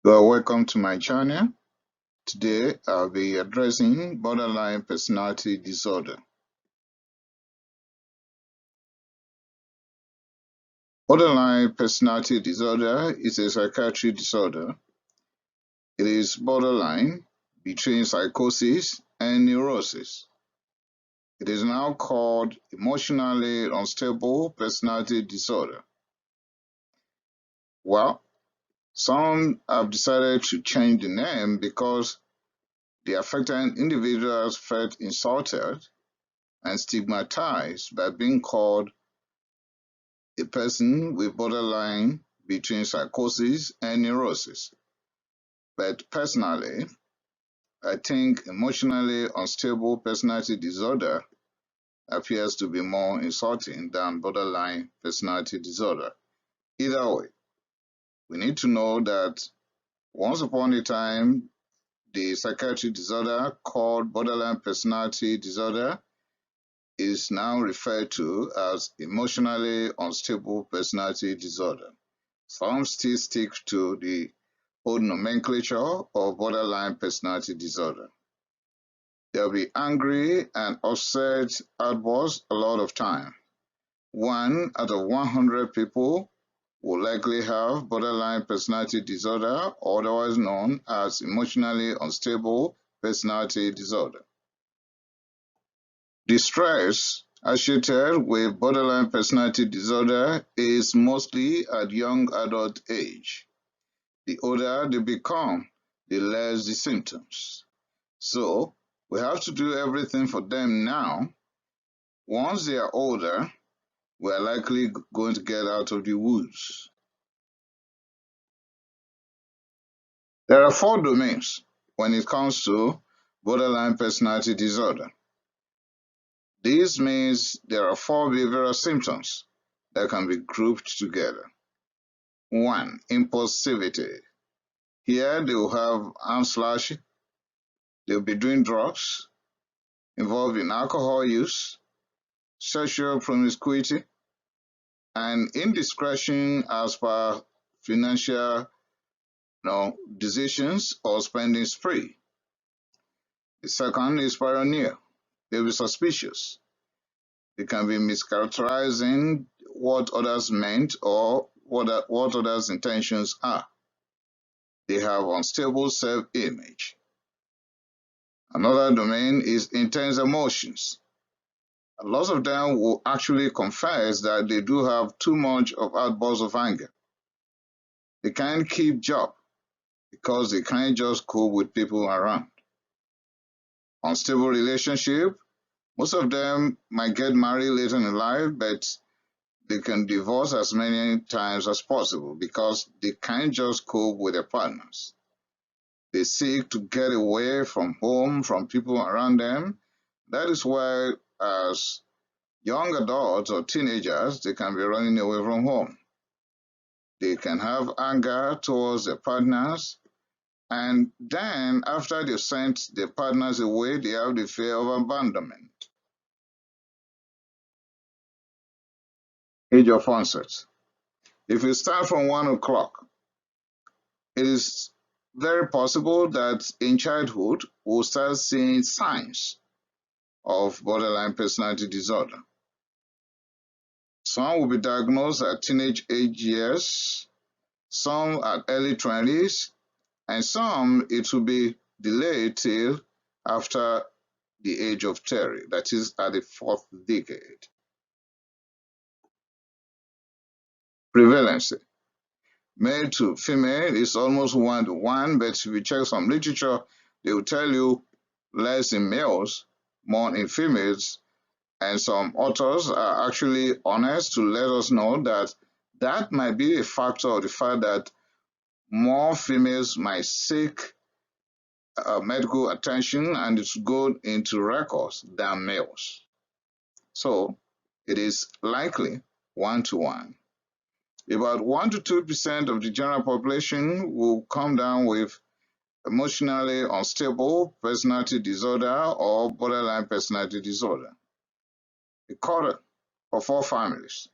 You are welcome to my channel. Today I'll be addressing borderline personality disorder. Borderline personality disorder is a psychiatric disorder. It is borderline between psychosis and neurosis. It is now called emotionally unstable personality disorder. Well, some have decided to change the name because the affected individuals felt insulted and stigmatized by being called a person with borderline between psychosis and neurosis. But personally, I think emotionally unstable personality disorder appears to be more insulting than borderline personality disorder. Either way, we need to know that once upon a time, the psychiatric disorder called borderline personality disorder is now referred to as emotionally unstable personality disorder. Some still stick to the old nomenclature of borderline personality disorder. They'll be angry and upset outbursts a lot of time. 1 out of 100 people will likely have borderline personality disorder, otherwise known as emotionally unstable personality disorder. The stress associated with borderline personality disorder is mostly at young adult age. The older they become, the less the symptoms. So we have to do everything for them now. Once they are older, we are likely going to get out of the woods. There are 4 domains when it comes to borderline personality disorder. This means there are 4 behavioral symptoms that can be grouped together. 1. Impulsivity. Here they will have arm slashing, they'll be doing drugs, involved in alcohol use, sexual promiscuity, and indiscretion as per financial decisions or spending spree. The second is paranoia. They'll be suspicious. They can be mischaracterizing what others meant or what others' intentions are. They have unstable self-image. Another domain is intense emotions. A lot of them will actually confess that they do have too much of outbursts of anger. They can't keep job because they can't just cope with people around. Unstable relationship. Most of them might get married later in life, but they can divorce as many times as possible because they can't just cope with their partners. They seek to get away from home, from people around them. That is why as young adults or teenagers, they can be running away from home. They can have anger towards their partners, and then after they've sent their partners away, they have the fear of abandonment. Age of onset. If you start from 1 o'clock, it is very possible that in childhood we'll start seeing signs of borderline personality disorder. Some will be diagnosed at teenage age years, some at early 20s, and some it will be delayed till after the age of 30, that is at the 4th decade. Prevalence. Male to female is almost 1-to-1, but if you check some literature, they will tell you less in males, more in females, and some authors are actually honest to let us know that that might be a factor of the fact that more females might seek medical attention and it's good into records than males. So it is likely 1-to-1. About 1 to 2% of the general population will come down with emotionally unstable personality disorder or borderline personality disorder. A quarter of all families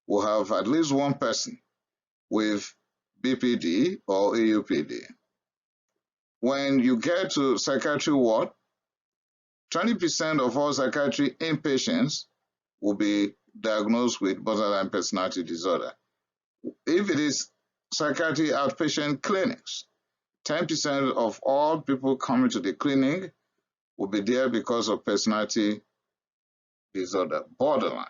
will have at least one person with BPD or EUPD. when you get to psychiatry ward, 20% of all psychiatry inpatients will be diagnosed with borderline personality disorder. If it is psychiatry outpatient clinics, 10% of all people coming to the clinic will be there because of personality disorder, borderline.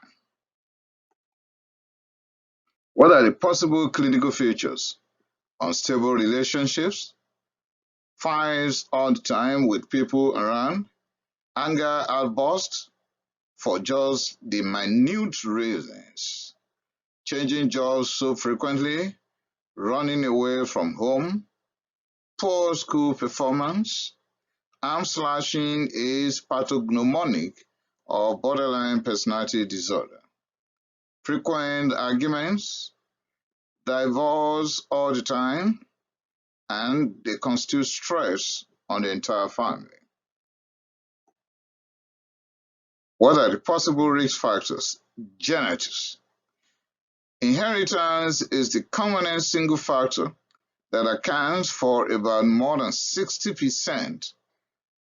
What are the possible clinical features? Unstable relationships, fights all the time with people around, anger outbursts for just the minute reasons, changing jobs so frequently, running away from home, poor school performance. Arm slashing is pathognomonic or borderline personality disorder. Frequent arguments, divorce all the time, and they constitute stress on the entire family. What are the possible risk factors? Genetics. Inheritance is the commonest single factor that accounts for about more than 60%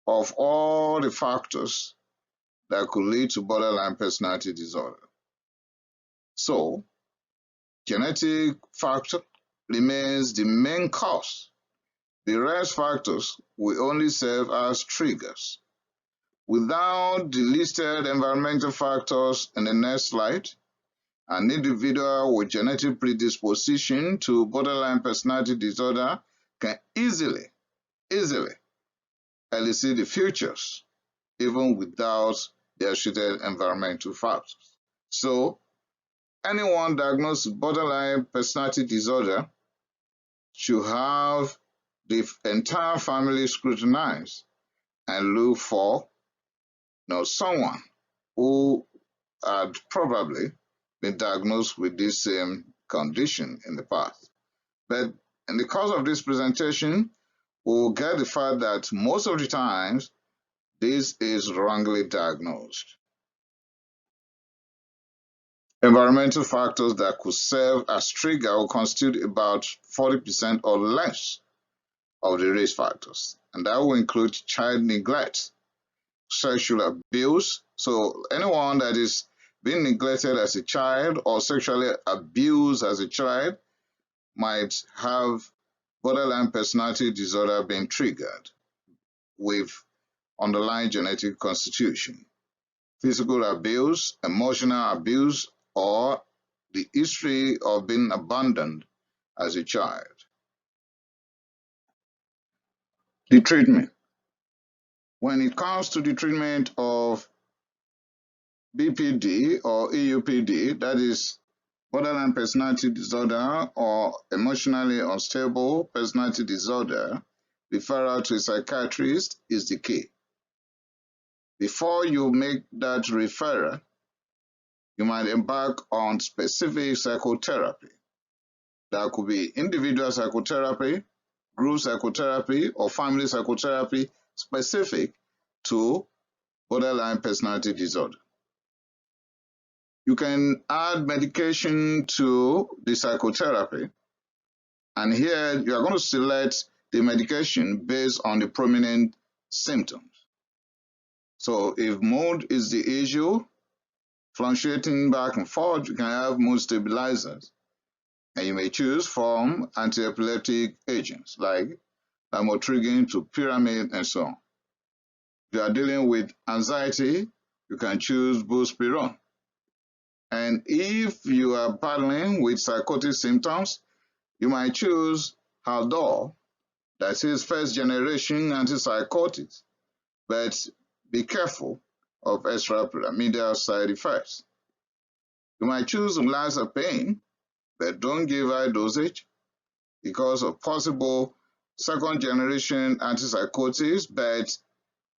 of all the factors that could lead to borderline personality disorder. So, genetic factor remains the main cause. The rest factors will only serve as triggers. Without the listed environmental factors in the next slide, an individual with genetic predisposition to borderline personality disorder can easily elicit the features, even without the associated environmental factors. So, anyone diagnosed with borderline personality disorder should have the entire family scrutinized and look for someone who had probably been diagnosed with this same condition in the past. But in the course of this presentation, we'll get the fact that most of the times, this is wrongly diagnosed. Environmental factors that could serve as trigger will constitute about 40% or less of the risk factors, and that will include child neglect, sexual abuse. So anyone that is being neglected as a child or sexually abused as a child might have borderline personality disorder being triggered with underlying genetic constitution. Physical abuse, emotional abuse, or the history of being abandoned as a child. The treatment. When it comes to the treatment of BPD or EUPD, that is borderline personality disorder or emotionally unstable personality disorder, referral to a psychiatrist is the key. Before you make that referral, you might embark on specific psychotherapy. That could be individual psychotherapy, group psychotherapy, or family psychotherapy specific to borderline personality disorder. You can add medication to the psychotherapy, and here you are going to select the medication based on the prominent symptoms. So if mood is the issue, fluctuating back and forth, you can have mood stabilizers, and you may choose from anti-epileptic agents like lamotrigine to pyramid and so on. If you are dealing with anxiety, you can choose buspirone. And if you are battling with psychotic symptoms, you might choose Haldol, that is first generation antipsychotics, but be careful of extrapyramidal side effects. You might choose olanzapine, but don't give high dosage because of possible second generation antipsychotics, but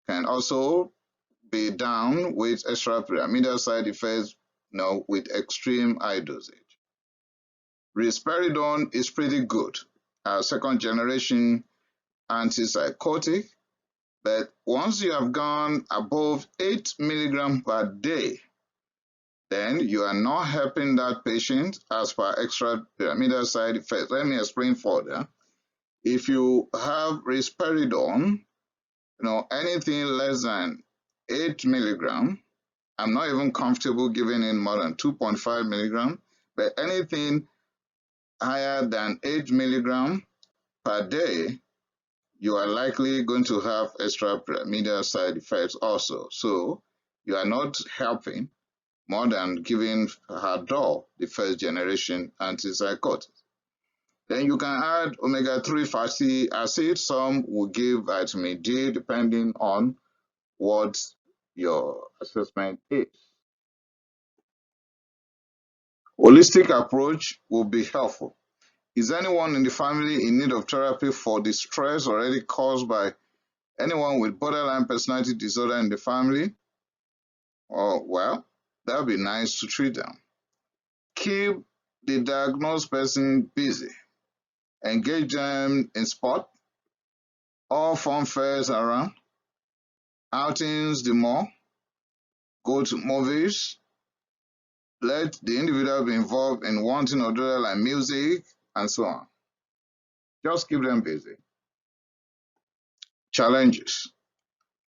can also be down with extrapyramidal side effects with extreme high dosage. Risperidone is pretty good as second generation antipsychotic, but once you have gone above 8 milligrams per day, then you are not helping that patient as per extrapyramidal side effects. Let me explain further. If you have risperidone, anything less than 8 milligram, I'm not even comfortable giving in more than 2.5 milligram, but anything higher than 8 milligram per day, you are likely going to have extrapyramidal side effects also. So you are not helping more than giving Hadol, the first generation antipsychotic. Then you can add omega-3 fatty acids. Some will give vitamin D depending on what your assessment is. Holistic approach will be helpful. Is anyone in the family in need of therapy for the stress already caused by anyone with borderline personality disorder in the family? Oh, well, that would be nice to treat them. Keep the diagnosed person busy. Engage them in sport, all fun fairs around, outings the mall, go to movies. Let the individual be involved in wanting or other like music and so on. Just keep them busy. Challenges.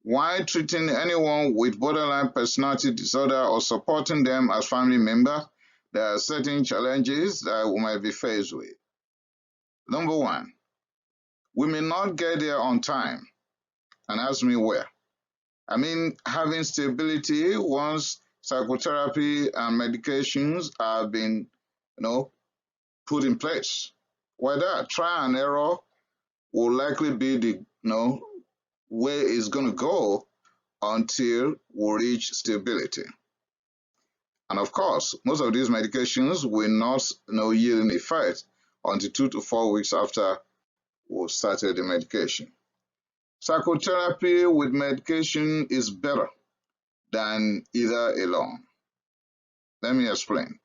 While treating anyone with borderline personality disorder or supporting them as family member, there are certain challenges that we might be faced with. Number one, we may not get there on time. And ask me where. I mean, having stability once psychotherapy and medications have been, put in place. Whether try and error will likely be the, way it's going to go until we reach stability. And of course, most of these medications will not, yield an effect until 2 to 4 weeks after we've started the medication. Psychotherapy with medication is better than either alone. Let me explain.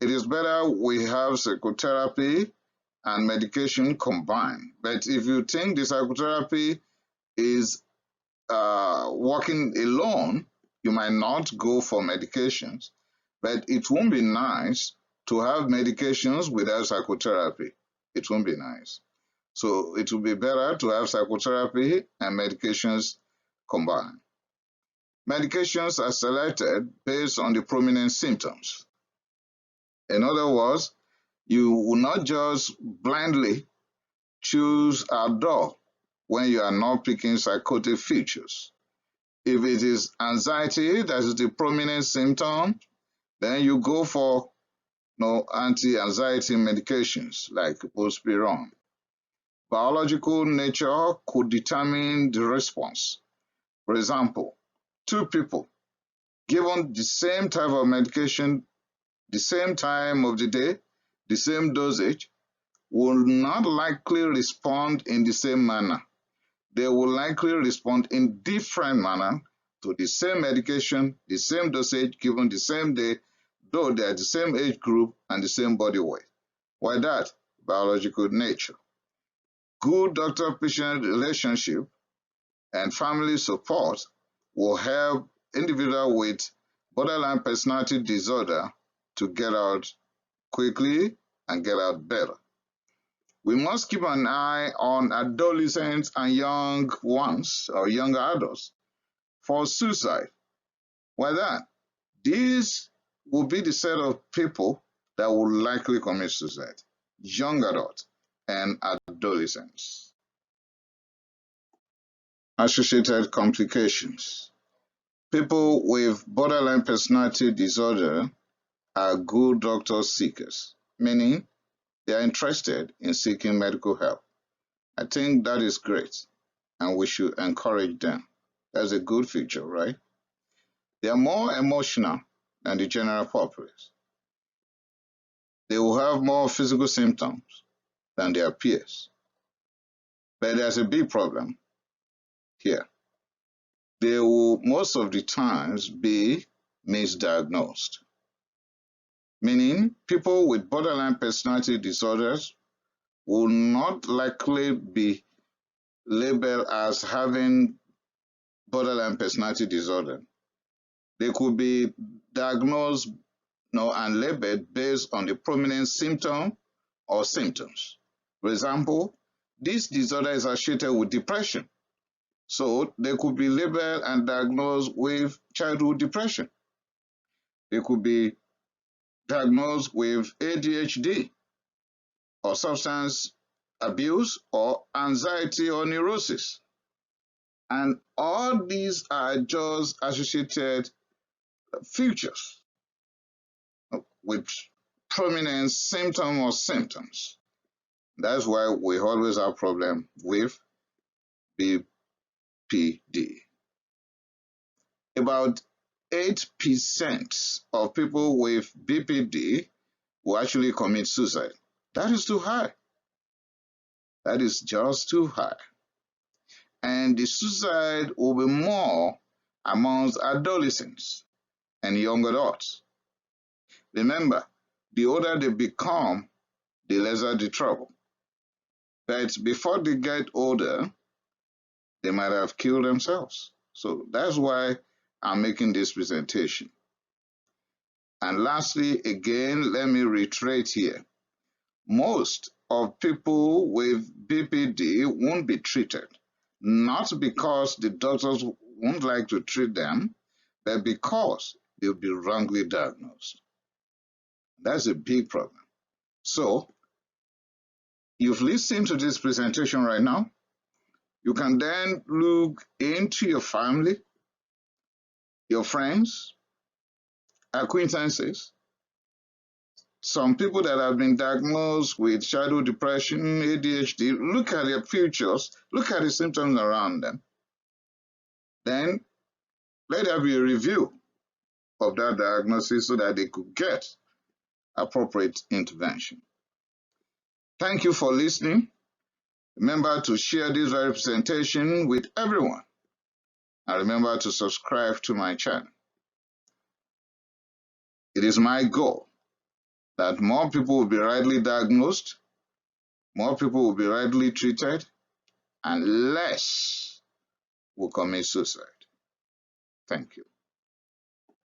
It is better we have psychotherapy and medication combined. But if you think the psychotherapy is working alone, you might not go for medications. But it won't be nice to have medications without psychotherapy. It won't be nice. So it will be better to have psychotherapy and medications combined. Medications are selected based on the prominent symptoms. In other words, you will not just blindly choose Adderall when you are not picking psychotic features. If it is anxiety that is the prominent symptom, then you go for anti-anxiety medications like buspirone. Biological nature could determine the response. For example, two people given the same type of medication, the same time of the day, the same dosage, will not likely respond in the same manner. They will likely respond in different manner to the same medication, the same dosage given the same day, though they are the same age group and the same body weight. Why that? Biological nature. Good doctor-patient relationship and family support will help individuals with borderline personality disorder to get out quickly and get out better. We must keep an eye on adolescents and young ones or young adults for suicide. Why that? These will be the set of people that will likely commit suicide, young adults and adolescents. Associated complications. People with borderline personality disorder are good doctor seekers, meaning they are interested in seeking medical help. I think that is great, and we should encourage them. That's a good feature, right? They are more emotional than the general populace. They will have more physical symptoms than their peers. But there's a big problem here. They will most of the times be misdiagnosed, meaning people with borderline personality disorders will not likely be labeled as having borderline personality disorder. They could be diagnosed and labeled based on the prominent symptom or symptoms. For example, this disorder is associated with depression. So they could be labeled and diagnosed with childhood depression. They could be diagnosed with ADHD or substance abuse or anxiety or neurosis. And all these are just associated features with prominent symptom or symptoms. That's why we always have problem with BPD. About 8% of people with BPD will actually commit suicide. That is too high. That is just too high. And the suicide will be more amongst adolescents and young adults. Remember, the older they become, the lesser the trouble. But before they get older, they might have killed themselves. So that's why I'm making this presentation. And lastly, again, let me reiterate here. Most of people with BPD won't be treated, not because the doctors won't like to treat them, but because they'll be wrongly diagnosed. That's a big problem. So, you've listened to this presentation right now. You can then look into your family, your friends, acquaintances, some people that have been diagnosed with childhood depression, ADHD, look at their futures, look at the symptoms around them. Then let there be a review of that diagnosis so that they could get appropriate intervention. Thank you for listening. Remember to share this very presentation with everyone. And remember to subscribe to my channel. It is my goal that more people will be rightly diagnosed, more people will be rightly treated, and less will commit suicide. Thank you.